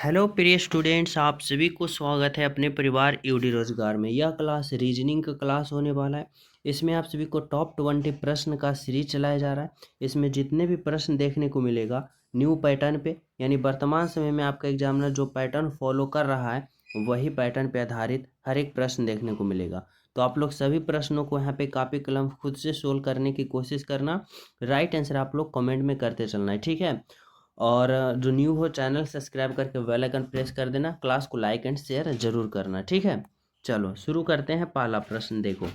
Hello प्रिय students, आप सभी को स्वागत है अपने परिवार यूडी रोजगार में। यह क्लास रीजनिंग का क्लास होने वाला है। इसमें आप सभी को टॉप 20 प्रश्न का सीरीज चलाया जा रहा है। इसमें जितने भी प्रश्न देखने को मिलेगा न्यू पैटर्न पे, यानी वर्तमान समय में आपका एग्जामिनर जो पैटर्न फॉलो कर रहा है वही पैटर्न पे आधारित हर एक प्रश्न देखने को मिलेगा। तो आप लोग सभी प्रश्नों को यहाँ पे कॉपी कलम खुद से सोल्व करने की कोशिश करना। राइट आंसर आप लोग कमेंट में करते चलना है, ठीक है। और जो न्यू हो चैनल सब्सक्राइब करके बेल आइकन प्रेस कर देना। क्लास को लाइक एंड शेयर जरूर करना, ठीक है। चलो शुरू करते हैं। पहला प्रश्न देखो,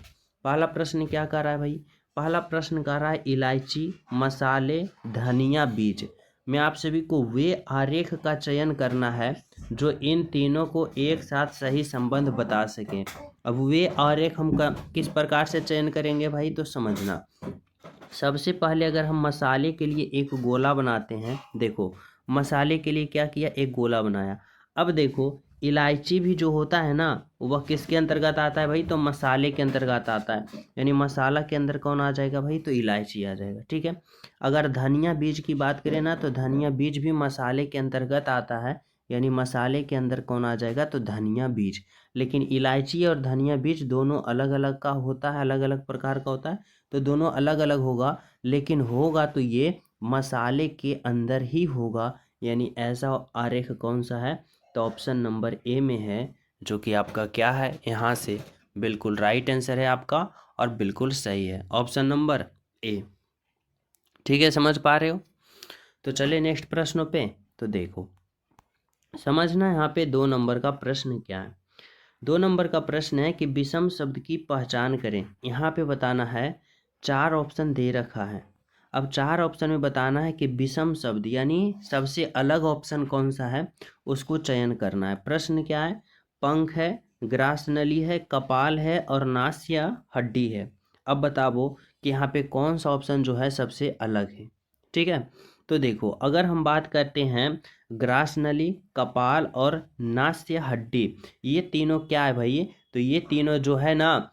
पहला प्रश्न क्या कर रहा है भाई। पहला प्रश्न कर रहा है इलायची, मसाले, धनिया, बीज में आप सभी को वे आरेख का चयन करना है जो इन तीनों को एक साथ सही संबंध बता सकें। अब वे आरेख हम किस प्रकार से चयन करेंगे भाई, तो समझना। सबसे पहले अगर हम मसाले के लिए एक गोला बनाते हैं, देखो मसाले के लिए क्या किया, एक गोला बनाया। अब देखो इलायची भी जो होता है ना वह किसके अंतर्गत आता है भाई, तो मसाले के अंतर्गत आता है। यानी मसाला के अंदर कौन आ जाएगा भाई, तो इलायची आ जाएगा, ठीक है। अगर धनिया बीज की बात करें ना तो धनिया बीज भी मसाले के अंतर्गत आता है, यानी मसाले के अंदर कौन आ जाएगा, तो धनिया बीज। लेकिन इलायची और धनिया बीज दोनों अलग अलग का होता है, अलग अलग प्रकार का होता है, तो दोनों अलग अलग होगा। लेकिन होगा तो ये मसाले के अंदर ही होगा। यानी ऐसा आरेख कौन सा है, तो ऑप्शन नंबर ए में है, जो कि आपका क्या है, यहाँ से बिल्कुल राइट आंसर है आपका और बिल्कुल सही है ऑप्शन नंबर ए। ठीक है, समझ पा रहे हो। तो चलिए नेक्स्ट प्रश्नों पे। तो देखो समझना यहाँ पे 2 नंबर का प्रश्न क्या है। 2 नंबर का प्रश्न है कि विषम शब्द की पहचान करें। यहाँ पे बताना है, 4 ऑप्शन दे रखा है। अब 4 ऑप्शन में बताना है कि विषम शब्द यानी सबसे अलग ऑप्शन कौन सा है उसको चयन करना है। प्रश्न क्या है, पंख है, ग्रास नली है, कपाल है और नास या हड्डी है। अब बताओ कि यहाँ पे कौन सा ऑप्शन जो है सबसे अलग है, ठीक है। तो देखो अगर हम बात करते हैं ग्रास नली, कपाल और नास या हड्डी, ये तीनों क्या है भाई, तो ये तीनों जो है ना,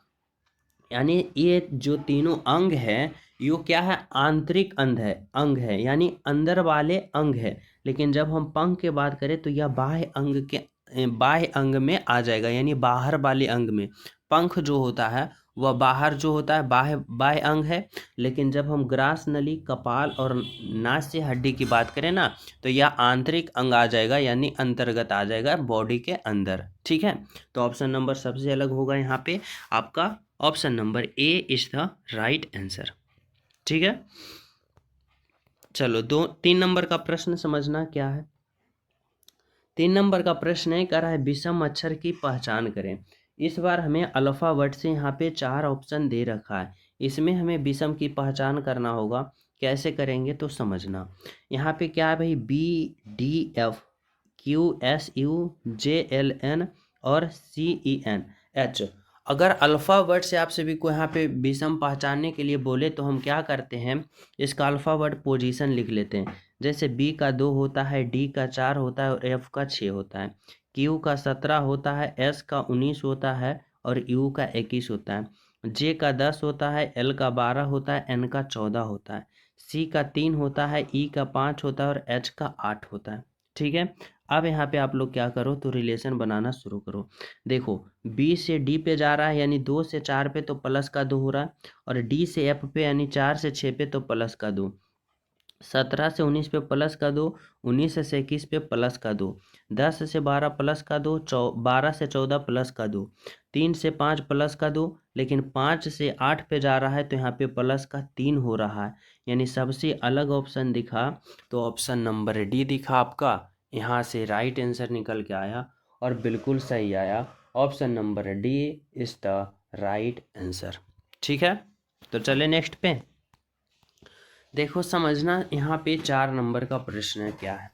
यानी ये जो तीनों अंग है यो क्या है, आंतरिक अंग है यानी अंदर वाले अंग है। लेकिन जब हम पंख की बात करें तो यह बाह्य अंग में आ जाएगा, यानी बाहर वाले अंग में। पंख जो होता है वह बाहर जो होता है बाह्य बाह्य अंग है। लेकिन जब हम ग्रास नली, कपाल और नास्य हड्डी की बात करें ना तो यह आंतरिक अंग आ जाएगा, यानी अंतर्गत आ जाएगा बॉडी के अंदर, ठीक है। तो ऑप्शन नंबर सबसे अलग होगा यहाँ पे आपका option number A is the right answer, ठीक है। चलो 3 नंबर का प्रश्न समझना क्या है। 3 नंबर का प्रश्न है, कह रहा है विषम अक्षर की पहचान करें। इस बार हमें अल्फाबेट से यहाँ पे 4 ऑप्शन दे रखा है। इसमें हमें विषम की पहचान करना होगा। कैसे करेंगे तो समझना। यहाँ पे क्या है भाई, B D F, Q S U, J L N और सी ई एन एच। अगर अल्फ़ावर्ड से आप सभी को यहाँ पे विषम पहचानने के लिए बोले तो हम क्या करते हैं, इसका अल्फ़ावर्ड पोजीशन लिख लेते हैं। जैसे बी का 2 होता है, डी का 4 होता है और एफ का 6 होता है, क्यू का 17 होता है, एस का 19 होता है और यू का 21 होता है, जे का 10 होता है, एल का 12 होता है, एन का 14 होता है, सी का 3 होता है, ई का 5 होता है और एच का 8 होता है, ठीक है। अब यहाँ पे आप लोग क्या करो तो रिलेशन बनाना शुरू करो। देखो बी से डी पे जा रहा है यानी 2 से 4 पे तो प्लस का 2 हो रहा है, और डी से एफ पे यानी 4 से 6 पे तो प्लस का 2, 17 से 19 पे प्लस का 2, 19 से 21 पे प्लस का 2, 10 से 12 प्लस का 2, 12 से 14 प्लस का 2, 3 से 5 प्लस का 2, लेकिन 5 से 8 पे जा रहा है तो यहाँ पे प्लस का 3 हो रहा है। यानी सबसे अलग ऑप्शन दिखा तो ऑप्शन नंबर डी दिखा आपका। यहाँ से राइट आंसर निकल के आया और बिल्कुल सही आया। Option number D is the right answer, ठीक है। तो चले नेक्स्ट पे। देखो समझना यहाँ पे 4 नंबर का प्रश्न क्या है।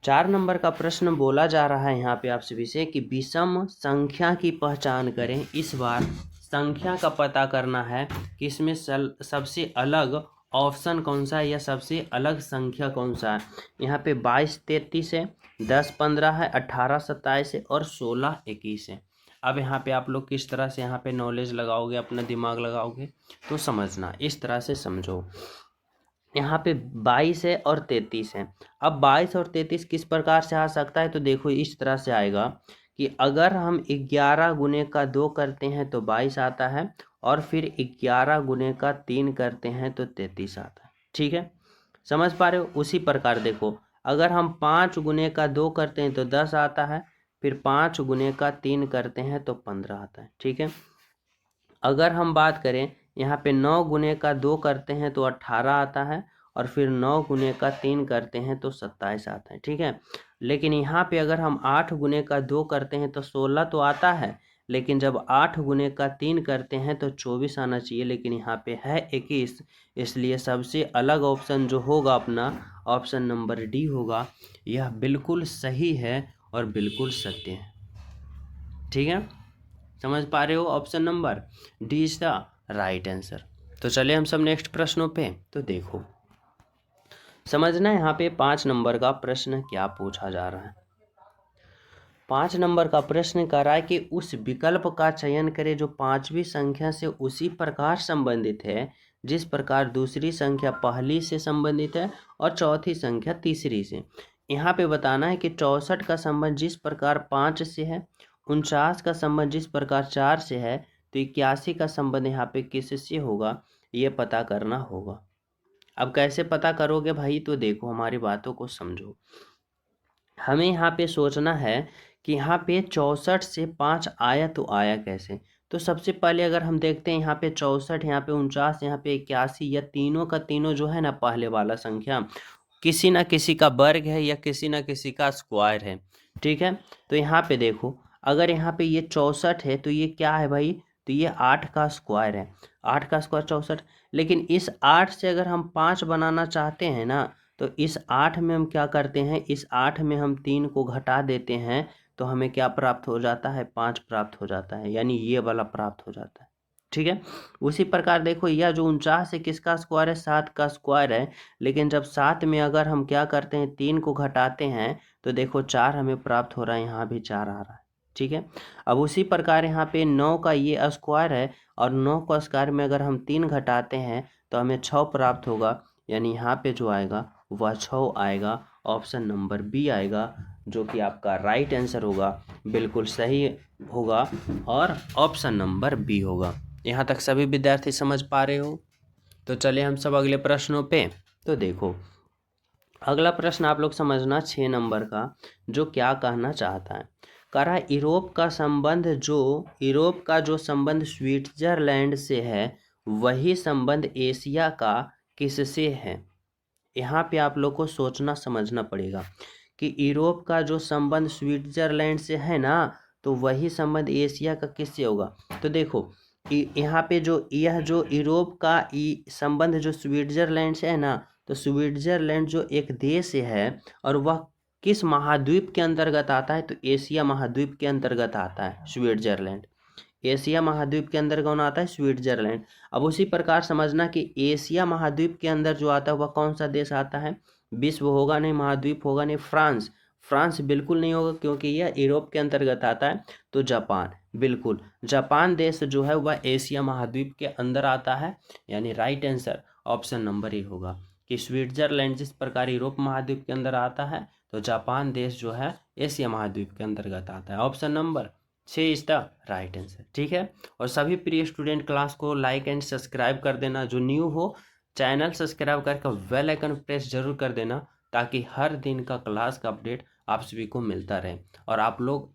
4 नंबर का प्रश्न बोला जा रहा है यहाँ पे आप सभी से कि विषम संख्या की पहचान करें। इस बार संख्या का पता करना है कि इसमें सबसे अलग ऑप्शन कौन सा है या सबसे अलग संख्या कौन सा है। यहाँ पे 22 33 है, 10 15 है, 18 27 है और 16 21 है। अब यहाँ पे आप लोग किस तरह से यहाँ पे नॉलेज लगाओगे, अपना दिमाग लगाओगे तो समझना, इस तरह से समझो। यहाँ पे 22 है और 33 है। अब 22 और 33 किस प्रकार से आ सकता है, तो देखो इस तरह से आएगा कि अगर हम 11 गुने का 2 करते हैं तो 22 आता है, और फिर 11 गुने का 3 करते हैं तो 33 आता है। ठीक है, समझ पा रहे हो। उसी प्रकार देखो, अगर हम 5 गुने का 2 करते हैं तो 10 आता है, फिर 5 गुने का 3 करते हैं तो 15 आता है। ठीक है, अगर हम बात करें यहाँ पे 9 गुने का 2 करते हैं तो 18 आता है, और फिर 9 गुने का 3 करते हैं तो 27 आता है। ठीक है, लेकिन यहाँ पे अगर हम 8 गुने का 2 करते हैं तो 16 तो आता है, लेकिन जब 8 गुने का 3 करते हैं तो 24 आना चाहिए, लेकिन यहाँ पे है 21। इसलिए सबसे अलग ऑप्शन जो होगा अपना, ऑप्शन नंबर डी होगा। यह बिल्कुल सही है और बिल्कुल सत्य है। ठीक है, समझ पा रहे हो। Option number D is the right answer. तो चलिए हम सब नेक्स्ट प्रश्नों पे। तो देखो, समझना यहाँ पे 5 नंबर का प्रश्न क्या पूछा जा रहा है। 5 नंबर का प्रश्न कह रहा है कि उस विकल्प का चयन करें जो 5वीं संख्या से उसी प्रकार संबंधित है जिस प्रकार दूसरी संख्या पहली से संबंधित है और चौथी संख्या तीसरी से। यहाँ पे बताना है कि 64 का संबंध जिस प्रकार 5 से है, 49 का संबंध जिस प्रकार 4 से है, तो 81 का संबंध यहाँ पे किससे होगा, ये पता करना होगा। अब कैसे पता करोगे भाई, तो देखो हमारी बातों को समझो। हमें यहाँ पे सोचना है कि यहाँ पे 64 से 5 आया तो आया कैसे। तो सबसे पहले अगर हम देखते हैं यहाँ पे 64, यहाँ पे 49, यहाँ पे 81, या तीनों का तीनों जो है ना पहले वाला संख्या किसी ना किसी का वर्ग है या किसी ना किसी का स्क्वायर है। ठीक है, तो यहाँ पे देखो, अगर यहाँ पे ये 64 है तो ये क्या है भाई, तो ये 8 का स्क्वायर है। 8 का स्क्वायर 64। लेकिन इस 8 से अगर हम 5 बनाना चाहते हैं ना, तो इस 8 में हम क्या करते हैं, इस 8 में हम 3 को घटा देते हैं, तो हमें क्या प्राप्त हो जाता है, 5 प्राप्त हो जाता है, यानी ये वाला प्राप्त हो जाता है। ठीक है, उसी प्रकार देखो, यह जो 49 है किसका स्क्वायर है, 7 का स्क्वायर है। लेकिन जब 7 में अगर हम क्या करते हैं, 3 को घटाते हैं, तो देखो 4 हमें प्राप्त हो रहा है, यहाँ भी 4 आ रहा है। ठीक है, अब उसी प्रकार यहाँ पे 9 का ये स्क्वायर है, और 9 का स्क्वायर में अगर हम 3 घटाते हैं तो हमें 6 प्राप्त होगा, यानी यहाँ पे जो आएगा वह 6 आएगा। ऑप्शन नंबर बी आएगा, जो कि आपका राइट आंसर होगा, बिल्कुल सही होगा, और ऑप्शन नंबर बी होगा। यहाँ तक सभी विद्यार्थी समझ पा रहे हो। तो चलिए हम सब अगले प्रश्नों पे। तो देखो, अगला प्रश्न आप लोग समझना 6 नंबर का, जो क्या कहना चाहता है। कह रहा है यूरोप का जो संबंध स्विट्जरलैंड से है, वही संबंध एशिया का किससे है। यहाँ पे आप लोग को सोचना समझना पड़ेगा कि यूरोप का जो संबंध स्विट्जरलैंड से है ना, तो वही संबंध एशिया का किससे होगा। तो देखो, यहाँ पे जो यह जो यूरोप का संबंध जो स्विट्जरलैंड से है ना, तो स्विट्जरलैंड जो एक देश है, और वह किस महाद्वीप के अंतर्गत आता है, तो एशिया महाद्वीप के अंतर्गत आता है स्विट्जरलैंड। एशिया महाद्वीप के अंदर कौन आता है, स्विट्जरलैंड। अब उसी प्रकार समझना कि एशिया महाद्वीप के अंदर जो आता है वह कौन सा देश आता है, विश्व होगा नहीं, महाद्वीप होगा नहीं, फ्रांस। फ्रांस बिल्कुल नहीं होगा, क्योंकि यह यूरोप के अंतर्गत आता है। तो जापान, बिल्कुल जापान देश जो है वह एशिया महाद्वीप के अंदर आता है, यानी right answer option number A होगा कि स्विट्जरलैंड जिस प्रकार यूरोप महाद्वीप के अंदर आता है, तो जापान देश जो है एशिया महाद्वीप के अंतर्गत आता है। Option number 6 is the right answer. ठीक है, और सभी प्रिय स्टूडेंट क्लास को लाइक एंड सब्सक्राइब कर देना। जो न्यू हो चैनल सब्सक्राइब करके बेल आइकन प्रेस जरूर कर देना, ताकि हर दिन का क्लास का अपडेट आप सभी को मिलता रहे। और आप लोग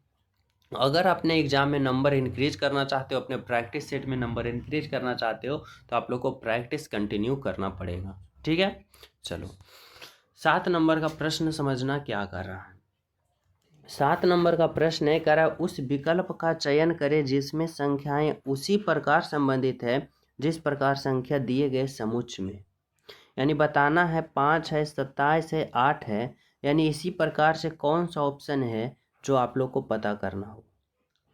अगर अपने एग्जाम में नंबर इंक्रीज करना चाहते हो, अपने प्रैक्टिस सेट में नंबर इंक्रीज करना चाहते हो, तो आप लोग को प्रैक्टिस कंटिन्यू करना पड़ेगा। ठीक है, चलो 7 नंबर का प्रश्न समझना क्या कर रहा है। 7 नंबर का प्रश्न है, कह रहा है उस विकल्प का चयन करें जिसमें संख्याएं उसी प्रकार संबंधित है जिस प्रकार संख्या दिए गए समुच्चय में। यानी बताना है 5 है, 27 है, 8 है, यानी इसी प्रकार से कौन सा ऑप्शन है जो आप लोग को पता करना हो।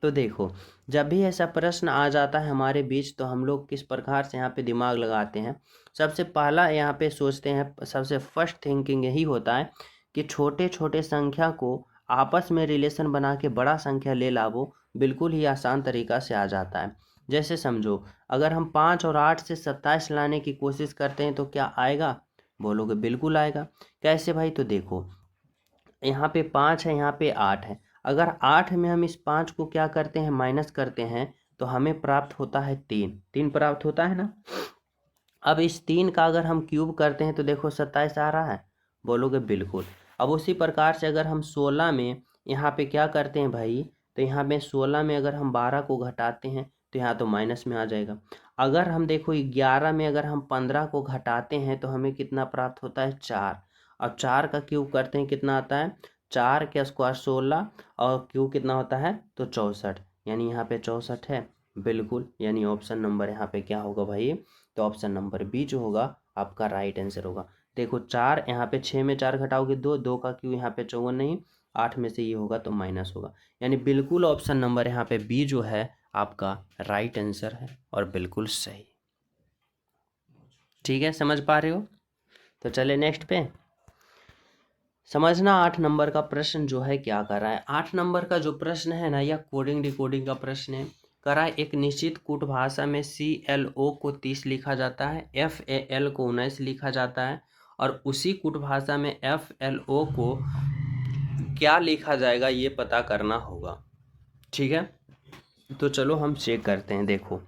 तो देखो, जब भी ऐसा प्रश्न आ जाता है हमारे बीच, तो हम लोग किस प्रकार से यहाँ पे दिमाग लगाते हैं। सबसे पहला यहाँ पे सोचते हैं, सबसे फर्स्ट थिंकिंग यही होता है कि छोटे छोटे संख्या को आपस में रिलेशन बना के बड़ा संख्या ले लावो, बिल्कुल ही आसान तरीका से आ जाता है। जैसे समझो, अगर हम 5 और 8 से 27 लाने की कोशिश करते हैं तो क्या आएगा, बोलोगे बिल्कुल आएगा। कैसे भाई? तो देखो यहाँ पे 5 है, यहाँ पे 8 है। अगर 8 में हम इस 5 को क्या करते हैं, माइनस करते हैं, तो हमें प्राप्त होता है 3 प्राप्त होता है ना। अब इस 3 का अगर हम क्यूब करते हैं तो देखो 27 आ रहा है, बोलोगे बिल्कुल। अब उसी प्रकार से अगर हम 16 में यहाँ पे क्या करते हैं भाई, तो यहाँ पे 16 में अगर हम 12 को घटाते हैं तो यहाँ तो माइनस में आ जाएगा। अगर हम देखो 11 में अगर हम 15 को घटाते हैं तो हमें कितना प्राप्त होता है, 4। अब 4 का क्यूब करते हैं कितना आता है, 4 के स्क्वायर 16 और क्यूब कितना होता है, तो 64, यानी यहाँ पे 64 है, बिल्कुल। यानी ऑप्शन नंबर यहाँ पे क्या होगा भाई, तो ऑप्शन नंबर बी जो होगा आपका राइट आंसर होगा। देखो 4 यहाँ पे 6 में 4 घटाओगे 2, 2 का क्यों यहाँ पे 54 नहीं, 8 में से ये होगा तो माइनस होगा। यानी बिल्कुल ऑप्शन नंबर यहाँ पे बी जो है आपका राइट आंसर है और बिल्कुल सही। ठीक है, समझ पा रहे हो? तो चले नेक्स्ट पे समझना। 8 नंबर का प्रश्न जो है क्या कर रहा है, 8 नंबर का जो प्रश्न है ना, यह कोडिंग डिकोडिंग का प्रश्न है। करा एक निश्चित कूट भाषा में CLO को 30 लिखा जाता है, FAL को 19 लिखा जाता है, और उसी कूट भाषा में FLO को क्या लिखा जाएगा ये पता करना होगा। ठीक है, तो चलो हम चेक करते हैं। देखो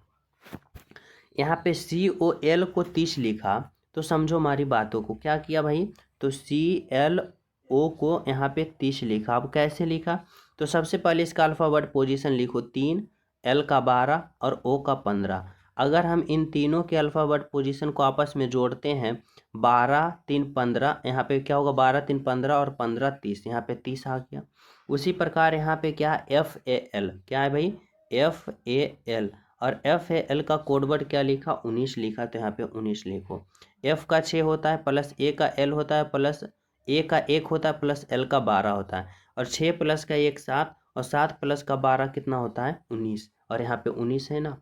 यहाँ पे COL को 30 लिखा, तो समझो हमारी बातों को। क्या किया भाई, तो CLO को यहाँ पे 30 लिखा। अब कैसे लिखा, तो सबसे पहले इसका अल्फ़ाबेट पोजीशन लिखो, 3, L का 12 और O का 15। अगर हम इन तीनों के अल्फ़ाबेट पोजीशन को आपस में जोड़ते हैं, 12 3 15, यहाँ पे क्या होगा, 12 3 15 और 15 30, यहाँ पे 30 आ गया। उसी प्रकार यहाँ पे क्या, FAL क्या है भाई, FAL, और FAL का कोडवर्ड क्या लिखा, 19 लिखा, तो यहाँ पे 19 लिखो। F का 6 होता है प्लस A का L होता है प्लस A का 1 होता है प्लस L का 12 होता है, और 6 प्लस का 1 7, और 7 प्लस का 12 कितना होता है, 19, और यहाँ पे 19 है ना।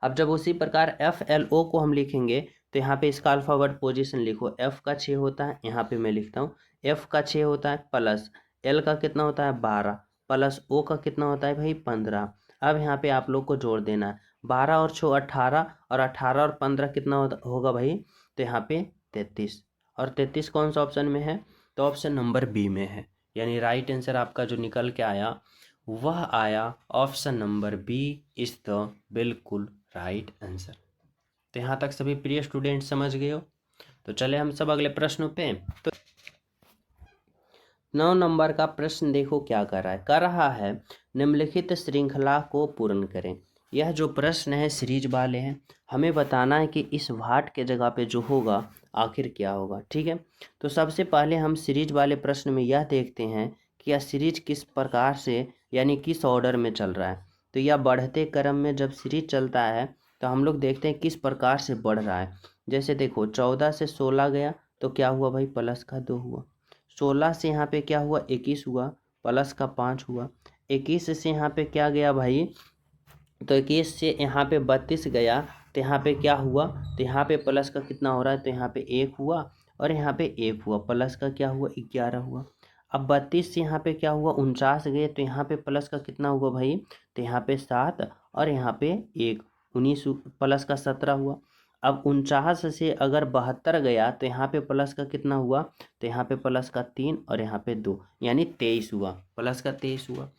अब जब उसी प्रकार FLO को हम लिखेंगे तो यहाँ पे इसका अल्फ़ाबेट पोजीशन लिखो, F का 6 होता है, यहाँ पे मैं लिखता हूँ F का 6 होता है प्लस L का कितना होता है 12 प्लस O का कितना होता है भाई 15। अब यहाँ पे आप लोग को जोड़ देना है, 12 और 6 18, और 18 और 15 कितना होगा भाई, तो यहाँ पे 33, और 33 कौन सा ऑप्शन में है, तो ऑप्शन नंबर बी में है। यानी राइट आंसर आपका जो निकल के आया वह आया option number B is the बिल्कुल राइट आंसर। तो यहाँ तक सभी प्रिय स्टूडेंट समझ गए हो। तो चले हम सब अगले प्रश्नों पे। तो 9 नंबर का प्रश्न देखो क्या कर रहा है निम्नलिखित श्रृंखला को पूर्ण करें। यह जो प्रश्न है सीरीज वाले हैं, हमें बताना है कि इस वाट के जगह पे जो होगा आखिर क्या होगा। ठीक है, तो सबसे पहले हम सीरीज वाले प्रश्न में यह देखते हैं कि यह सीरीज किस प्रकार से यानी किस ऑर्डर में चल रहा है। तो यह बढ़ते क्रम में जब सीरीज चलता है तो हम लोग देखते हैं किस प्रकार से बढ़ रहा है। जैसे देखो 14 से 16 गया तो क्या हुआ भाई, प्लस का 2 हुआ। 16 से यहाँ पे क्या हुआ, 21 हुआ, प्लस का 5 हुआ। 21 से यहाँ पे क्या गया भाई, तो 21 से यहाँ पे 32 गया, तो यहाँ पे क्या हुआ, तो यहाँ पे प्लस का कितना हो रहा है, तो यहाँ पे 1 हुआ, और यहाँ पे 1 हुआ, प्लस का क्या हुआ 11 हुआ। अब 32 से यहाँ पे क्या हुआ 49 गए, तो यहाँ पे प्लस का कितना हुआ भाई, तो यहाँ पे 7, और यहाँ पे 1, 19 प्लस का 17 हुआ। अब 49 से अगर 72 गया तो यहाँ पे प्लस का कितना हुआ, तो यहाँ पे प्लस का 3 और यहाँ पे 2, यानी 23 हुआ, प्लस का 23 हुआ।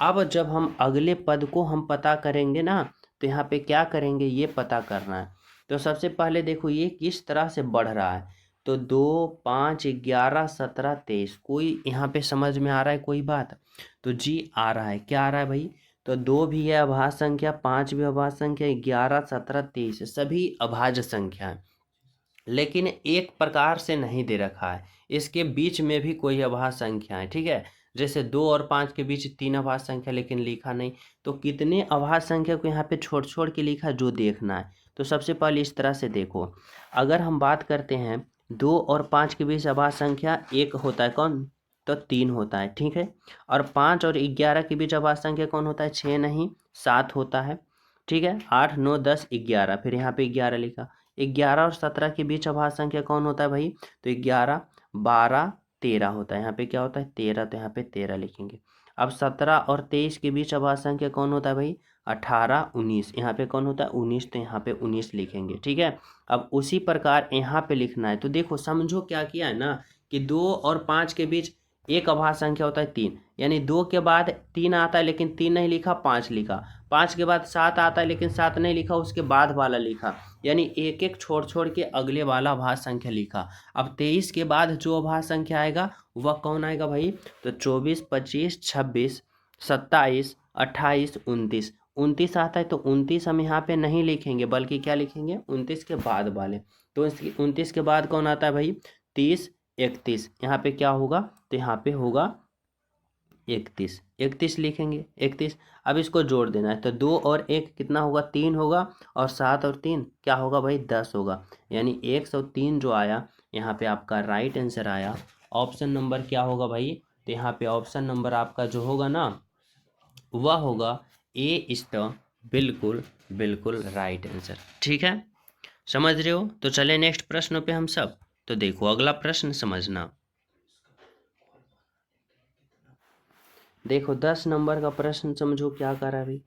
अब जब हम अगले पद को हम पता करेंगे ना, तो यहाँ पे क्या करेंगे ये पता करना है। तो सबसे पहले देखो ये किस तरह से बढ़ रहा है, तो 2 5 11 17 23, कोई यहाँ पे समझ में आ रहा है कोई बात, तो जी आ रहा है। क्या आ रहा है भाई, तो 2 भी है अभाज्य संख्या, 5 भी अभाज्य संख्या, 11 17 23 सभी अभाज्य संख्या है, लेकिन एक प्रकार से नहीं दे रखा है, इसके बीच में भी कोई अभाज्य संख्या है। ठीक है, जैसे 2 और 5 के बीच 3 अभाज्य संख्या लेकिन लिखा नहीं, तो कितने अभाज्य संख्या को यहाँ पे छोड़ छोड़ के लिखा जो देखना है। तो सबसे पहले इस तरह से देखो, अगर हम बात करते हैं 2 और 5 के बीच अभाज्य संख्या एक होता है कौन, तो 3 होता है। ठीक है, और 5 और 11 के बीच अभाज्य संख्या कौन होता है, 6 नहीं 7 होता है। ठीक है, 8 9 10 11, फिर यहाँ पे 11 लिखा। 11 और 17 के बीच अभाज्य संख्या कौन होता है भाई, तो 11 12 13 होता है, यहाँ पे क्या होता है 13, तो यहाँ पे 13 लिखेंगे। अब 17 और 23 के बीच अभाज्य संख्या कौन होता है भाई? 18, 19। यहाँ पे कौन होता है? 19, तो यहाँ पे 19 लिखेंगे। ठीक है, अब उसी प्रकार यहाँ पे लिखना है। तो देखो समझो क्या किया है ना, कि 2 और 5 के बीच एक अभाज्य संख्या होता है 3, यानी 2 के बाद 3 आता है लेकिन 3 नहीं लिखा, 5 लिखा। 5 के बाद 7 आता है लेकिन 7 नहीं लिखा, उसके बाद वाला लिखा, यानी एक एक छोड़ छोड़ के अगले वाला अभाज्य संख्या लिखा। अब 23 के बाद जो अभाज्य संख्या आएगा वह कौन आएगा भाई? तो 24, 25, 26, 27, 28, 29। 29 आता है तो 29 हम यहाँ पे नहीं लिखेंगे, बल्कि क्या लिखेंगे? 29 के बाद वाले। तो 29 के बाद कौन आता है भाई? 30, 31। यहाँ पे क्या होगा? तो यहाँ पे होगा 31। 31 लिखेंगे, 31। अब इसको जोड़ देना है, तो 2 और 1 कितना होगा? 3 होगा, और 7 और 3 क्या होगा भाई? 10 होगा, यानी 103 जो आया यहाँ पे आपका राइट आंसर आया। ऑप्शन नंबर क्या होगा भाई? तो यहाँ पे ऑप्शन नंबर आपका जो होगा ना, वह होगा ए इज द बिल्कुल बिल्कुल राइट आंसर। ठीक है, समझ रहे हो? तो चले नेक्स्ट प्रश्न पे हम सब। तो देखो अगला प्रश्न समझना। देखो 10 नंबर का प्रश्न समझो क्या कर रहा है भाई।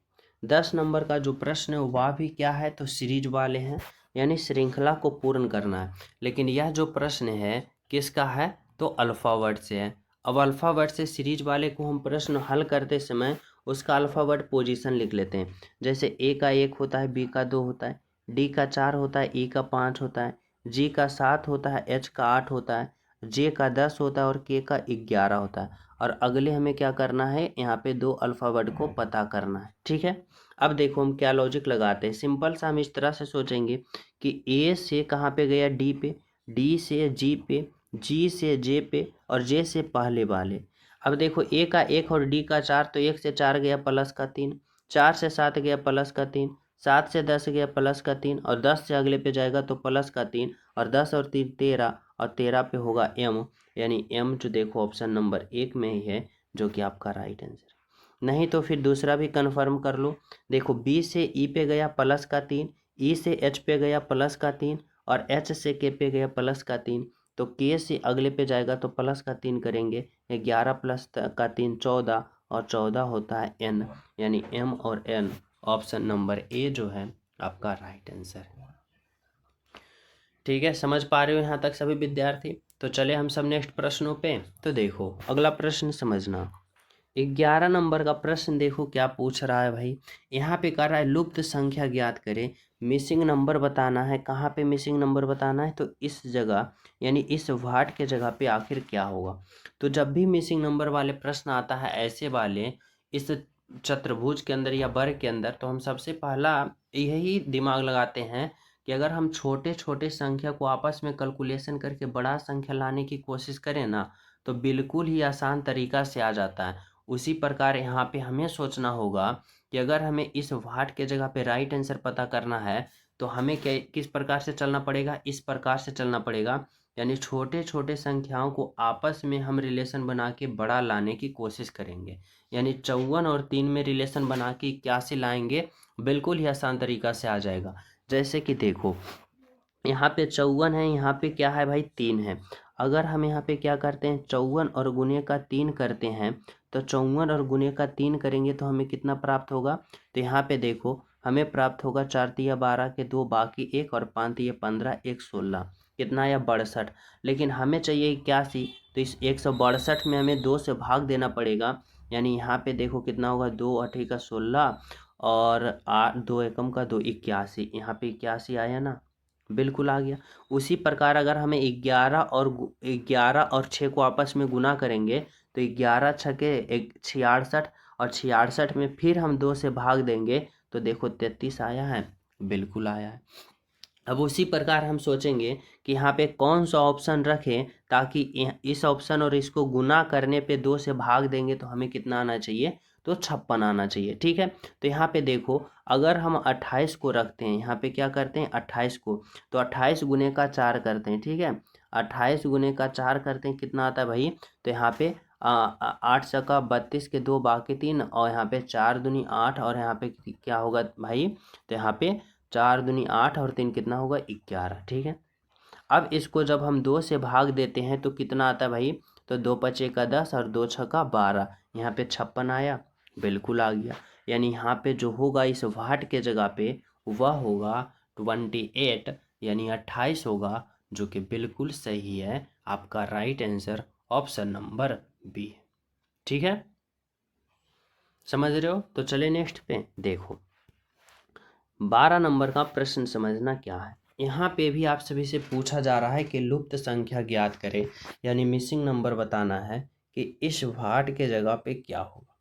10 नंबर का जो प्रश्न है वह भी क्या है? तो सीरीज वाले हैं, यानी श्रृंखला को पूर्ण करना है। लेकिन यह जो प्रश्न है किसका है? तो अल्फ़ावर्ड से है। अब अल्फ़ावर्ड से सीरीज वाले को हम प्रश्न हल करते समय उसका अल्फ़ावर्ड पोजीशन लिख लेते हैं। जैसे ए का 1 होता है, बी का 2 होता है, डी का 4 होता है, ई का 5 होता है, जी का 7 होता है, एच का 8 होता है, जे का 10 होता है और के का 11 होता है। और अगले हमें क्या करना है? यहाँ पे 2 अल्फ़ावर्ड को पता करना है। ठीक है, अब देखो हम क्या लॉजिक लगाते हैं। सिंपल सा हम इस तरह से सोचेंगे कि ए से कहाँ पे गया? डी पे, डी से जी पे, जी से जे पे, और जे से पहले वाले। अब देखो ए का 1 और डी का 4, तो 1 से 4 गया प्लस का 3, 4 से 7 गया प्लस का 3, 7 से 10 गया प्लस का 3, और 10 से अगले पे जाएगा तो प्लस का 3, और 10 और 3 13, और 13 पे होगा एम, यानी एम जो देखो ऑप्शन नंबर 1 में ही है, जो कि आपका राइट आंसर। नहीं तो फिर दूसरा भी कंफर्म कर लो। देखो बी से ई पे गया प्लस का 3, ई से एच पे गया प्लस का 3, और एच से के पे गया प्लस का 3, तो के से अगले पे जाएगा तो प्लस का 3 करेंगे, 11 प्लस का 3 14, और 14 होता है एन, यानी एम और एन, ऑप्शन नंबर ए जो है आपका राइट आंसर है। ठीक है, समझ पा रहे हो यहाँ तक सभी विद्यार्थी? तो चले हम सब नेक्स्ट प्रश्नों पे। तो देखो अगला प्रश्न समझना। 11 नंबर का प्रश्न देखो क्या पूछ रहा है भाई। यहाँ पे कर रहा है लुप्त संख्या ज्ञात करें, मिसिंग नंबर बताना है। कहाँ पे मिसिंग नंबर बताना है? तो इस जगह, यानी इस वाट के जगह पे आखिर क्या होगा। तो जब भी मिसिंग नंबर वाले प्रश्न आता है ऐसे वाले इस चतुर्भुज के अंदर या वर्ग के अंदर, तो हम सबसे पहला यही दिमाग लगाते हैं कि अगर हम छोटे छोटे संख्या को आपस में कैलकुलेशन करके बड़ा संख्या लाने की कोशिश करें ना, तो बिल्कुल ही आसान तरीका से आ जाता है। उसी प्रकार यहाँ पे हमें सोचना होगा कि अगर हमें इस वाट के जगह पे राइट आंसर पता करना है तो हमें क्या किस प्रकार से चलना पड़ेगा? इस प्रकार से चलना पड़ेगा, यानी छोटे छोटे संख्याओं को आपस में हम रिलेशन बना के बड़ा लाने की कोशिश करेंगे। यानी 54 और 3 में रिलेशन बना के क्या से लाएंगे? बिल्कुल ही आसान तरीका से आ जाएगा। जैसे कि देखो यहाँ पे 54 है, यहाँ पे क्या है भाई? 3 है। अगर हम यहाँ पे क्या करते हैं? 54 और गुने का 3 करते हैं, तो 54 और गुने का 3 करेंगे तो हमें कितना प्राप्त होगा? तो यहाँ पे देखो हमें प्राप्त होगा 4 तिया 12 के 2 बाकी 1, और 5 तिया 15 1 16, कितना आया? 62। लेकिन हमें चाहिए 81, तो इस 162 में हमें 2 से भाग देना पड़ेगा। यानी यहाँ पे देखो कितना होगा? 2 8 का 16, और 8 2 एकम का 2 81। यहाँ पे 81 आया ना? बिल्कुल आ गया। उसी प्रकार अगर हमें 11 और 6 को आपस में गुना करेंगे, तो 11 छके 66, और 66 में फिर हम 2 से भाग देंगे तो देखो 33 आया है, बिल्कुल आया है। अब उसी प्रकार हम सोचेंगे कि यहाँ पे कौन सा ऑप्शन रखें ताकि इस ऑप्शन और इसको गुना करने पे 2 से भाग देंगे तो हमें कितना आना चाहिए? तो 56 आना चाहिए। ठीक है, तो यहाँ पे देखो अगर हम 28 को रखते हैं, यहाँ पे क्या करते हैं? 28 को, तो 28 गुने का 4 करते हैं। ठीक है, 28 गुने का 4 करते हैं, कितना आता है भाई? तो यहाँ पे 8 सका 32 के 2 बाकी 3, और यहाँ पे 4 दूनी 8, और यहाँ पे क्या होगा भाई? तो यहाँ पे 4 दूनी 8 और 3 कितना होगा? 11। ठीक है, अब इसको जब हम 2 से भाग देते हैं तो कितना आता है भाई? तो तो 2 पचे का 10 और 2 छक्का 12, यहाँ पे 56 आया, बिल्कुल आ गया। यानी यहाँ पे जो होगा इस वाट के जगह पे वह होगा 28 यानी 28 होगा, जो कि बिल्कुल सही है। आपका right answer option number B है। ठीक है, समझ रहे हो? तो चले नेक्स्ट पे देखो, 12 नंबर का प्रश्न समझना क्या है। यहाँ पे भी आप सभी से पूछा जा रहा है कि लुप्त संख्या ज्ञात करें, यानी मिसिंग नंबर बताना है कि इस भाट के जगह पे क्या होगा।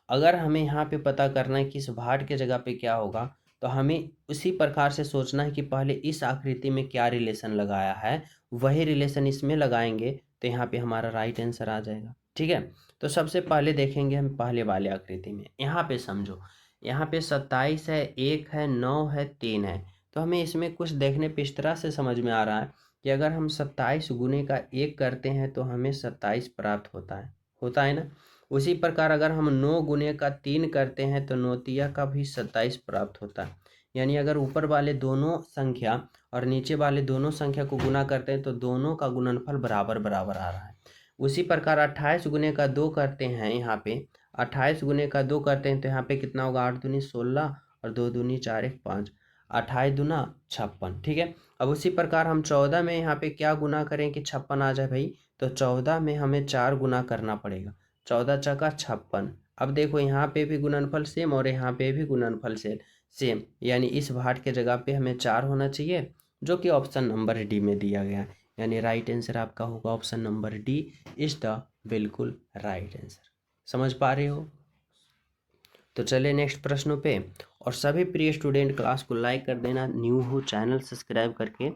अगर हमें यहाँ पे पता करना है कि इस भाट के जगह पे क्या होगा, तो हमें उसी प्रकार से सोचना है कि पहले इस आकृति में क्या रिलेशन लगाया है, वही रिलेशन इसमें लगाएंगे तो यहाँ पे हमारा राइट आंसर आ जाएगा। ठीक है, तो सबसे पहले देखेंगे हम पहले वाले आकृति में। यहाँ पे समझो, यहाँ पे 27 है, 1 है, 9 है, 3 है। तो हमें इसमें कुछ देखने पे इस तरह से समझ में आ रहा है कि अगर हम 27 गुने का 1 करते हैं तो हमें 27 प्राप्त होता है ना। उसी प्रकार अगर हम 9 गुने का 3 करते हैं तो नौतिया का भी 27 प्राप्त होता है। यानी अगर ऊपर वाले दोनों संख्या और नीचे वाले दोनों संख्या को गुना करते हैं तो दोनों का गुणनफल बराबर बराबर आ रहा है। उसी प्रकार 28 गुने का 2 करते हैं, यहाँ पे 28 गुने का 2 करते हैं तो यहाँ पे कितना होगा, 8 दूनी 16 और 2 दूनी 4 1 5, 28 दूना 56। ठीक है, अब उसी प्रकार हम 14 में यहाँ पे क्या गुना करें कि 56 आ जाए भाई, तो 14 में हमें 4 गुना करना पड़ेगा, 14 चौका 56। अब देखो यहाँ पे भी गुणनफल सेम और यहाँ पे भी गुणनफल सेम, यानी इस भाट के जगह पे हमें 4 होना चाहिए, जो कि ऑप्शन नंबर डी में दिया गया है। यानी राइट आंसर आपका होगा option number D is the बिल्कुल राइट आंसर। समझ पा रहे हो? तो चले नेक्स्ट प्रश्नों पे। और सभी प्रिय स्टूडेंट क्लास को लाइक कर देना, न्यू हो चैनल सब्सक्राइब करके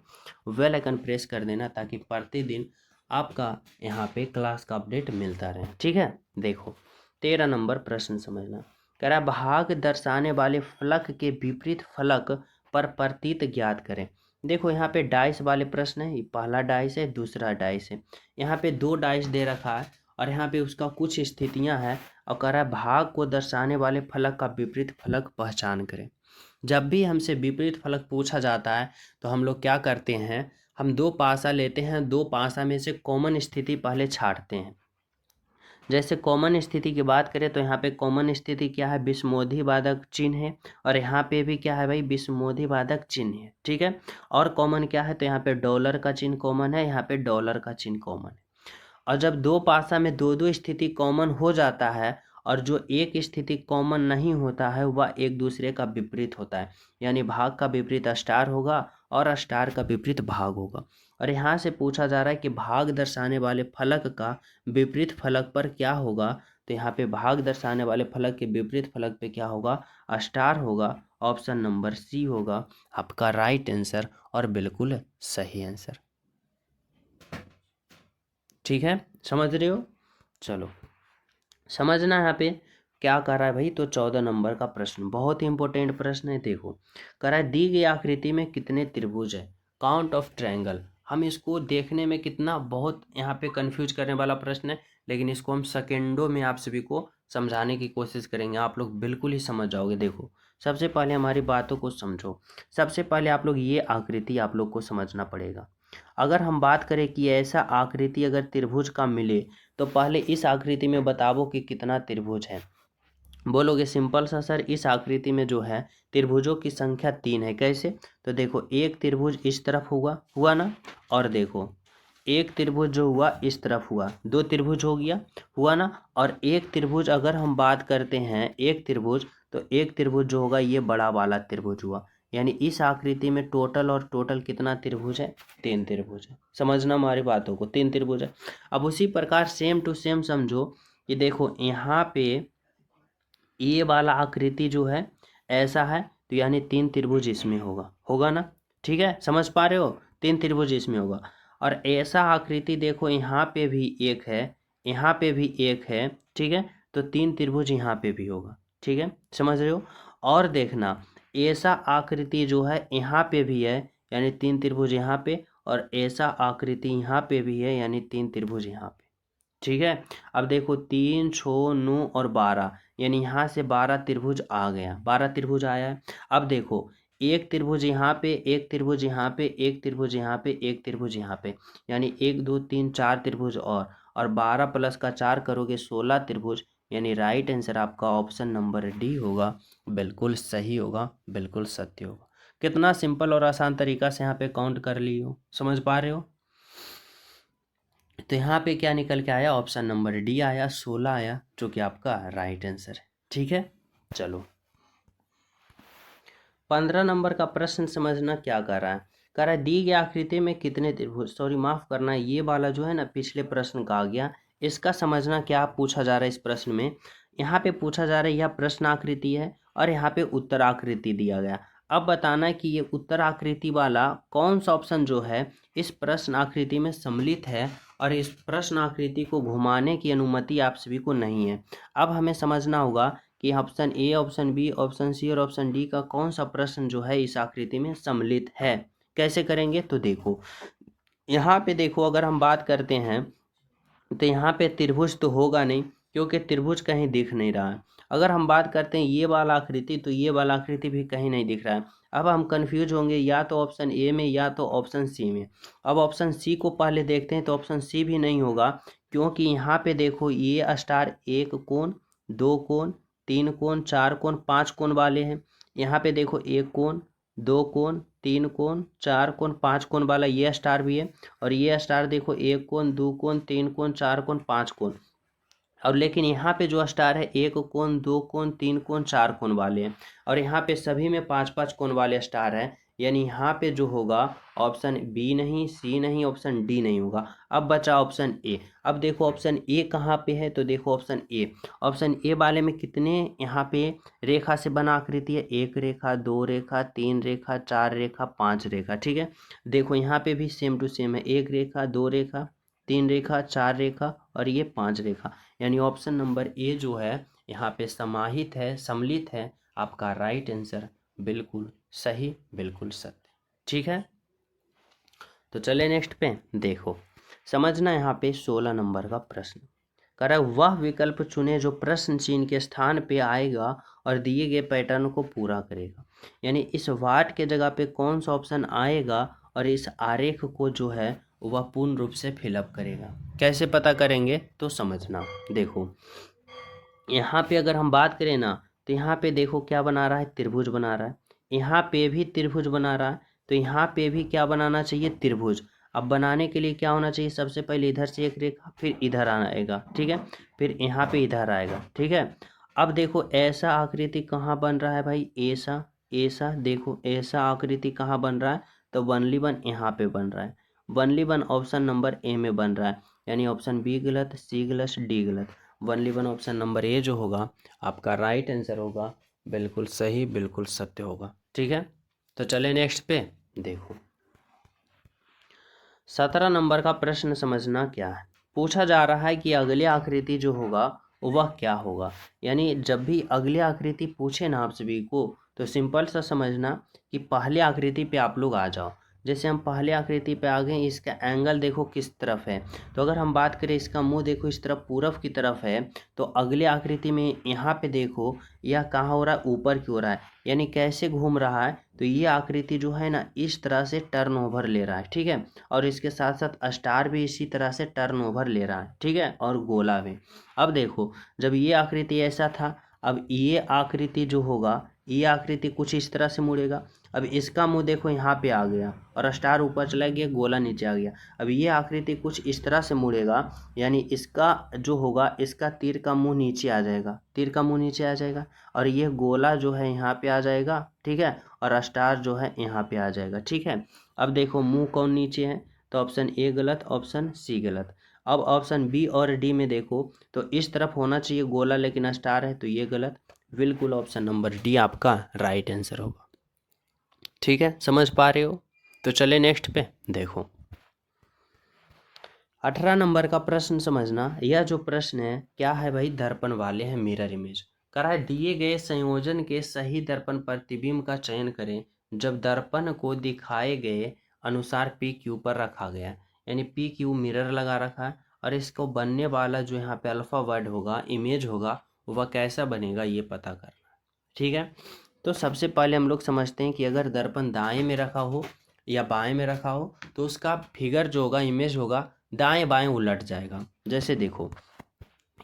बेल आइकन प्रेस कर देना, ताकि प्रतिदिन आपका यहाँ पे क्लास का अपडेट मिलता रहे। ठीक है, देखो 13 नंबर प्रश्न समझना। कह रहा भाग दर्शाने वाले फलक के विपरीत फलक पर प्रतीत ज्ञात करें। देखो यहाँ पे डाइस वाले प्रश्न है, पहला डाइस है, दूसरा डाइस है। यहाँ पे 2 डाइस दे रखा है और यहाँ पे उसका कुछ स्थितियाँ हैं और कह रहा है भाग को दर्शाने वाले फलक का विपरीत फलक पहचान करें। जब भी हमसे विपरीत फलक पूछा जाता है तो हम लोग क्या करते हैं, हम 2 पासा लेते हैं, 2 पासा में से कॉमन स्थिति पहले छांटते हैं। जैसे कॉमन स्थिति की बात करें तो यहाँ पे कॉमन स्थिति क्या है, विषमोधिवादक चिन्ह है, और यहाँ पे भी क्या है भाई, विषमोधिवादक चिन्ह है। ठीक है, और कॉमन क्या है, तो यहाँ पे डॉलर का चिन्ह कॉमन है, यहाँ पे डॉलर का चिन्ह कॉमन है। और जब 2 पासा में 2 स्थिति कॉमन हो जाता है और जो एक स्थिति कॉमन नहीं होता है वह एक दूसरे का विपरीत होता है, यानी भाग का विपरीत स्टार होगा और स्टार का विपरीत भाग होगा। और यहाँ से पूछा जा रहा है कि भाग दर्शाने वाले फलक का विपरीत फलक पर क्या होगा, तो यहाँ पे भाग दर्शाने वाले फलक के विपरीत फलक पे क्या होगा, स्टार होगा। ऑप्शन नंबर सी होगा आपका राइट आंसर और बिल्कुल सही आंसर। ठीक है, समझ रहे हो? चलो समझना यहाँ पे क्या कर रहा है भाई, तो 14 नंबर का प्रश्न बहुत ही इंपॉर्टेंट प्रश्न है। देखो कह रहा है दी गई आकृति में कितने त्रिभुज है, काउंट ऑफ ट्रायंगल। हम इसको देखने में कितना बहुत यहाँ पे कंफ्यूज करने वाला प्रश्न है, लेकिन इसको हम सेकेंडों में आप सभी को समझाने की कोशिश करेंगे, आप लोग बिल्कुल ही समझ जाओगे। देखो सबसे पहले हमारी बातों को समझो। सबसे पहले आप लोग ये आकृति आप लोग को समझना पड़ेगा। अगर हम बात करें कि ऐसा आकृति अगर त्रिभुज का मिले तो पहले इस आकृति में बताओ कि कितना त्रिभुज है। बोलोगे सिंपल सा सर, इस आकृति में जो है त्रिभुजों की संख्या 3 है। कैसे, तो देखो एक त्रिभुज इस तरफ हुआ ना, और देखो एक त्रिभुज जो हुआ इस तरफ हुआ, 2 त्रिभुज हो गया, हुआ ना। और एक त्रिभुज अगर हम बात करते हैं एक त्रिभुज, तो एक त्रिभुज जो होगा ये बड़ा वाला त्रिभुज हुआ। यानी इस आकृति में टोटल कितना त्रिभुज है, 3 त्रिभुज है। समझना हमारी बातों को, 3 त्रिभुज है। अब उसी प्रकार सेम टू सेम समझो कि देखो यहाँ पे ये वाला आकृति जो है ऐसा है, तो यानी 3 त्रिभुज इसमें होगा ना। ठीक है, समझ पा रहे हो, 3 त्रिभुज इसमें होगा। और ऐसा आकृति देखो यहाँ पे भी एक है, यहाँ पे भी एक है। ठीक है, तो 3 त्रिभुज यहाँ पे भी होगा। ठीक है, समझ रहे हो। और देखना ऐसा आकृति जो है यहाँ पे भी है, यानी 3 त्रिभुज यहाँ पे, और ऐसा आकृति यहाँ पे भी है, यानी 3 त्रिभुज यहाँ पे। ठीक है, अब देखो 3 6 9 और 12, यानी यहाँ से 12 त्रिभुज आ गया, 12 त्रिभुज आया है। अब देखो एक त्रिभुज यहाँ पे, एक त्रिभुज यहाँ पे, एक त्रिभुज यहाँ पे, एक त्रिभुज यहाँ पे, यानी 1 2 3 4 त्रिभुज और 12 प्लस का 4 करोगे 16 त्रिभुज, यानी राइट आंसर आपका ऑप्शन नंबर डी होगा, बिल्कुल सही होगा, बिल्कुल सत्य होगा। कितना सिंपल और आसान तरीका से यहाँ पे काउंट कर ली हो, समझ पा रहे हो। तो यहाँ पे क्या निकल के आया, ऑप्शन नंबर डी आया, 16 आया, जो कि आपका राइट आंसर है। ठीक है, चलो 15 नंबर का प्रश्न समझना क्या कर रहा है। कह रहा है दी गई आकृति में कितने त्रिभुज, सॉरी माफ करना, ये वाला जो है ना पिछले प्रश्न का आ गया। इसका समझना क्या पूछा जा रहा है इस प्रश्न में। यहाँ पे पूछा जा रहा है यह प्रश्न आकृति है और यहाँ पे उत्तर आकृति दिया गया। अब बताना है कि ये उत्तर आकृति वाला कौन सा ऑप्शन जो है इस प्रश्न आकृति में सम्मिलित है और इस प्रश्न आकृति को घुमाने की अनुमति आप सभी को नहीं है। अब हमें समझना होगा कि option A, option B, option C और ऑप्शन डी का कौन सा प्रश्न जो है इस आकृति में सम्मिलित है। कैसे करेंगे, तो देखो यहाँ पे देखो, अगर हम बात करते हैं तो यहाँ पे त्रिभुज तो होगा नहीं, क्योंकि त्रिभुज कहीं दिख नहीं रहा है। अगर हम बात करते हैं ये वाला आकृति, तो ये वाला आकृति भी कहीं नहीं दिख रहा है। अब हम कंफ्यूज होंगे या तो ऑप्शन ए में या तो ऑप्शन सी में। अब ऑप्शन सी को पहले देखते हैं, तो ऑप्शन सी भी नहीं होगा, क्योंकि यहाँ पे देखो ये स्टार 1 कोण 2 कोण 3 कोण 4 कोण 5 कोण वाले हैं। यहाँ पे देखो 1 कोण 2 कोण 3 कोण 4 कोण 5 कोण वाला ये स्टार भी है, और ये स्टार देखो 1 कोण 2 कोण 3 कोण 4 कोण 5 कोण। और लेकिन यहाँ पे जो स्टार है 1 कोण 2 कोण 3 कोण 4 कोण वाले हैं, और यहाँ पे सभी में 5-5 कोण वाले स्टार हैं, यानी यहाँ पे जो होगा ऑप्शन बी नहीं, सी नहीं, ऑप्शन डी नहीं होगा। अब बचा ऑप्शन ए। अब देखो ऑप्शन ए कहाँ पे है, तो देखो ऑप्शन ए वाले में कितने यहाँ पे रेखा से बना आकृति है, 1 रेखा 2 रेखा 3 रेखा 4 रेखा 5 रेखा। ठीक है, देखो यहाँ पे भी सेम टू सेम है, 1 रेखा 2 रेखा 3 रेखा 4 रेखा और ये 5 रेखा, यानी ऑप्शन नंबर ए जो है यहाँ पे समाहित है, सम्मिलित है, आपका राइट आंसर, बिल्कुल सही, बिल्कुल सत्य। ठीक है, तो चले नेक्स्ट पे देखो, समझना यहाँ पे 16 नंबर का प्रश्न कर रहा है वह विकल्प चुने जो प्रश्न चिन्ह के स्थान पे आएगा और दिए गए पैटर्न को पूरा करेगा। यानी इस वाट के जगह पे कौन सा ऑप्शन आएगा और इस आरेख को जो है वह पूर्ण रूप से फिलअप करेगा। कैसे पता करेंगे, तो समझना। देखो यहाँ पे अगर हम बात करें ना, तो यहाँ पे देखो क्या बना रहा है, त्रिभुज बना रहा है। यहाँ पे भी त्रिभुज बना रहा है, तो यहाँ पे भी क्या बनाना चाहिए, त्रिभुज। अब बनाने के लिए क्या होना चाहिए, सबसे पहले इधर से एक रेखा, फिर इधर आएगा। ठीक है, फिर यहाँ पे इधर आएगा। ठीक है, अब देखो ऐसा आकृति कहाँ बन रहा है भाई, ऐसा ऐसा देखो ऐसा आकृति कहाँ बन रहा है, तो वनली वन यहाँ पे बन रहा है। Only one option number A में बन रहा है, यानी ऑप्शन बी गलत, सी गलत, डी गलत। Only one option number A जो होगा आपका राइट आंसर होगा, बिल्कुल सही, बिल्कुल सत्य होगा। ठीक है, तो चले नेक्स्ट पे देखो 17 नंबर का प्रश्न समझना क्या है। पूछा जा रहा है कि अगली आकृति जो होगा वह क्या होगा। यानी जब भी अगली आकृति पूछे ना आप सभी को, तो सिंपल सा समझना कि पहले आकृति पे आप लोग आ जाओ। जैसे हम पहले आकृति पे आ गए, इसका एंगल देखो किस तरफ है, तो अगर हम बात करें इसका मुंह देखो इस तरफ पूरब की तरफ है, तो अगले आकृति में यहाँ पे देखो यह कहाँ हो रहा है, ऊपर की हो रहा है, यानी कैसे घूम रहा है, तो ये आकृति जो है ना इस तरह से टर्न ओवर ले रहा है। ठीक है, और इसके साथ साथ स्टार भी इसी तरह से टर्न ओवर ले रहा है। ठीक है, और गोला भी। अब देखो जब ये आकृति ऐसा था, अब ये आकृति जो होगा ये आकृति कुछ इस तरह से मुड़ेगा। अब इसका मुंह देखो यहाँ पे आ गया और स्टार ऊपर चला गया, गोला नीचे आ गया। अब ये आकृति कुछ इस तरह से मुड़ेगा, यानी इसका जो होगा इसका तीर का मुंह नीचे आ जाएगा, तीर का मुंह नीचे आ जाएगा, और ये गोला जो है यहाँ पे आ जाएगा। ठीक है, और स्टार जो है यहाँ पे आ जाएगा। ठीक है, अब देखो मुंह कौन नीचे है, तो ऑप्शन ए गलत, ऑप्शन सी गलत। अब ऑप्शन बी और डी में देखो, तो इस तरफ होना चाहिए गोला लेकिन स्टार है, तो ये गलत, बिल्कुल ऑप्शन नंबर डी आपका राइट आंसर होगा। ठीक है, समझ पा रहे हो, तो चले नेक्स्ट पे देखो 18 नंबर का प्रश्न समझना। यह जो प्रश्न है क्या है भाई, दर्पण वाले हैं, मिरर इमेज। करा है दिए गए संयोजन के सही दर्पण प्रतिबिंब का चयन करें जब दर्पण को दिखाए गए अनुसार पी क्यू पर रखा गया। यानी पी क्यू मिरर लगा रखा है और इसको बनने वाला जो यहाँ पे अल्फा वर्ड होगा, इमेज होगा, वह कैसा बनेगा ये पता करना है। ठीक है, तो सबसे पहले हम लोग समझते हैं कि अगर दर्पण दाएं में रखा हो या बाएं में रखा हो, तो उसका फिगर जो होगा, इमेज होगा, दाएं बाएं उलट जाएगा। जैसे देखो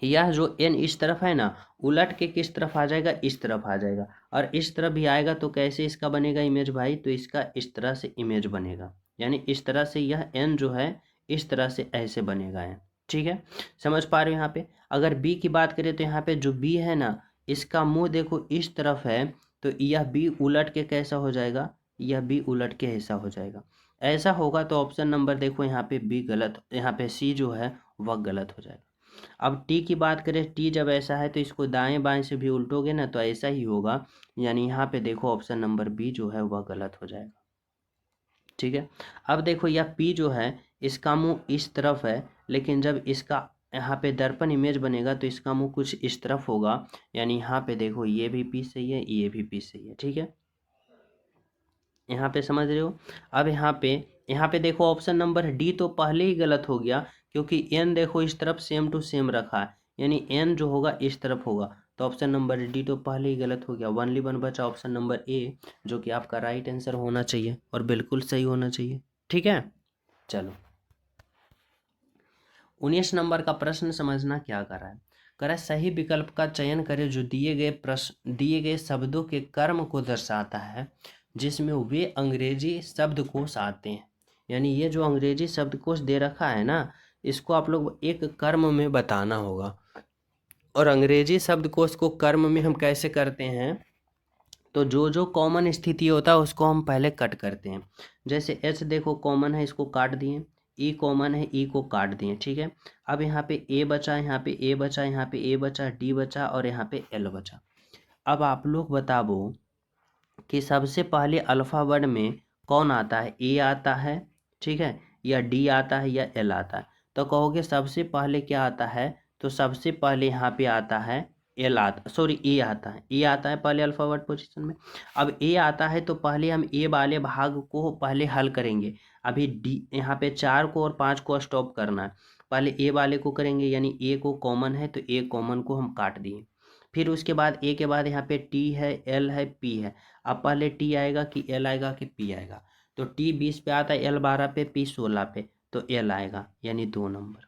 यह जो n इस तरफ है ना, उलट के किस तरफ आ जाएगा, इस तरफ आ जाएगा, और इस तरफ भी आएगा तो कैसे इसका बनेगा इमेज भाई, तो इसका इस तरह से इमेज बनेगा, यानी इस तरह से यह n जो है इस तरह से ऐसे बनेगा n। ठीक है, समझ पा रहे हो। यहाँ पे अगर b की बात करें तो यहाँ पे जो b है ना, इसका मुंह देखो इस तरफ है, तो यह b उलट के कैसा हो जाएगा, यह b उलट के ऐसा हो जाएगा। ऐसा होगा तो ऑप्शन नंबर देखो यहाँ पे b गलत, यहाँ पे c जो है वह गलत हो जाएगा। अब टी की बात करें, टी जब ऐसा है तो इसको दाएं बाएं से भी उल्टोगे ना तो ऐसा ही होगा, यानी यहाँ पे देखो ऑप्शन नंबर बी जो है वह गलत हो जाएगा। ठीक है, अब देखो यह पी जो है इसका मुंह इस तरफ है, लेकिन जब इसका यहाँ पे दर्पण इमेज बनेगा तो इसका मुंह कुछ इस तरफ होगा, यानी यहाँ पे देखो ये भी पी सही है, ये भी पी सही है। ठीक है, यहाँ पे समझ रहे हो। अब यहाँ पे देखो ऑप्शन नंबर डी तो पहले ही गलत हो गया, क्योंकि एन देखो इस तरफ सेम टू सेम रखा है, यानी एन जो होगा इस तरफ होगा, तो ऑप्शन नंबर डी तो पहले ही गलत हो गया। ओनली वन बचा ऑप्शन नंबर ए, जो कि आपका राइट आंसर होना चाहिए और बिल्कुल सही होना चाहिए। ठीक है, चलो 19 नंबर का प्रश्न समझना क्या कर रहा है। कह रहा है सही विकल्प का चयन करें जो दिए गए शब्दों के कर्म को दर्शाता है जिसमें वे अंग्रेजी शब्दकोश आते हैं। यानी ये जो अंग्रेजी शब्दकोश दे रखा है ना, इसको आप लोग एक कर्म में बताना होगा। और अंग्रेजी शब्दकोश को कर्म में हम कैसे करते हैं, तो जो जो कॉमन स्थिति होता है उसको हम पहले कट करते हैं। जैसे एच देखो कॉमन है, इसको काट दिए, ई कॉमन है, ई को काट दिए। ठीक है, अब यहाँ पे ए बचा, यहाँ पे ए बचा, यहाँ पे ए बचा, डी बचा और यहाँ पे एल बचा। अब आप लोग बताओ कि सबसे पहले अल्फ़ावर्ड में कौन आता है, ए आता है, ठीक है, या डी आता है या एल आता है। तो कहोगे सबसे पहले क्या आता है, तो सबसे पहले यहाँ पे आता है एल आता, सॉरी ए आता है, ए आता है पहले अल्फ़ावर्ड पोजीशन में। अब ए आता है तो पहले हम ए वाले भाग को पहले हल करेंगे। अभी डी यहाँ पे 4 को और 5 को स्टॉप करना है, पहले ए वाले को करेंगे, यानी ए को कॉमन है तो ए कॉमन को हम काट दिए। फिर उसके बाद ए के बाद यहाँ पे टी है, एल है, पी है। अब पहले टी आएगा कि एल आएगा कि पी आएगा, तो टी 20 पे आता है, एल 12 पे, पी 16 पे, तो एल आएगा, यानी 2 नंबर।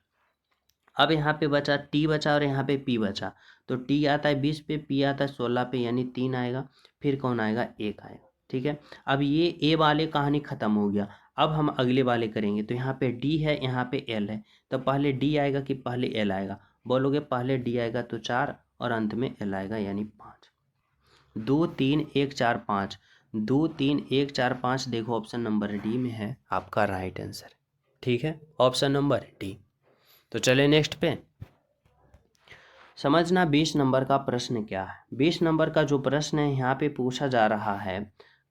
अब यहाँ पे बचा टी बचा और यहाँ पे पी बचा, तो टी आता है 20 पे, पी आता है 16 पे, यानी 3 आएगा। फिर कौन आएगा, 1 आएगा। ठीक है, अब ये ए वाले कहानी खत्म हो गया। अब हम अगले वाले करेंगे, तो यहाँ पे डी है, यहाँ पे एल है, तो पहले डी आएगा कि पहले एल आएगा, बोलोगे पहले डी आएगा तो 4 और अंत में एल आएगा, यानी 5। 2 3 1 4 5, 2 3 1 4 5 देखो ऑप्शन नंबर डी में है आपका राइट आंसर। ठीक है, ऑप्शन नंबर डी। तो चले नेक्स्ट पे समझना 20 नंबर का प्रश्न क्या है। 20 नंबर का जो प्रश्न है यहाँ पे पूछा जा रहा है,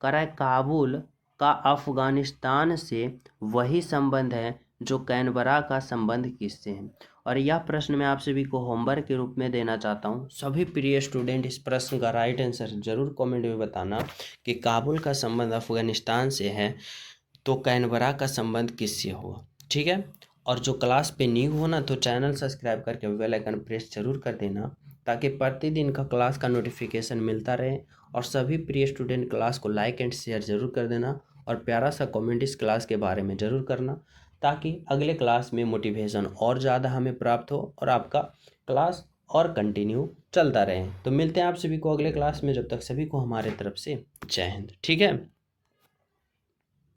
कह रहा है काबुल का अफगानिस्तान से वही संबंध है जो कैनबरा का संबंध किससे है। और यह प्रश्न मैं आप सभी को होमवर्क के रूप में देना चाहता हूँ। सभी प्रिय स्टूडेंट इस प्रश्न का राइट आंसर जरूर कमेंट में बताना कि काबुल का संबंध अफगानिस्तान से है तो कैनबरा का संबंध किससे हुआ। ठीक है, और जो क्लास पे न्यू हो ना तो चैनल सब्सक्राइब करके बेल आइकन प्रेस जरूर कर देना, ताकि प्रतिदिन का क्लास का नोटिफिकेशन मिलता रहे। और सभी प्रिय स्टूडेंट क्लास को लाइक एंड शेयर जरूर कर देना और प्यारा सा कमेंट इस क्लास के बारे में ज़रूर करना, ताकि अगले क्लास में मोटिवेशन और ज़्यादा हमें प्राप्त हो और आपका क्लास और कंटिन्यू चलता रहे। तो मिलते हैं आप सभी को अगले क्लास में, जब तक सभी को हमारे तरफ से जय हिंद। ठीक है।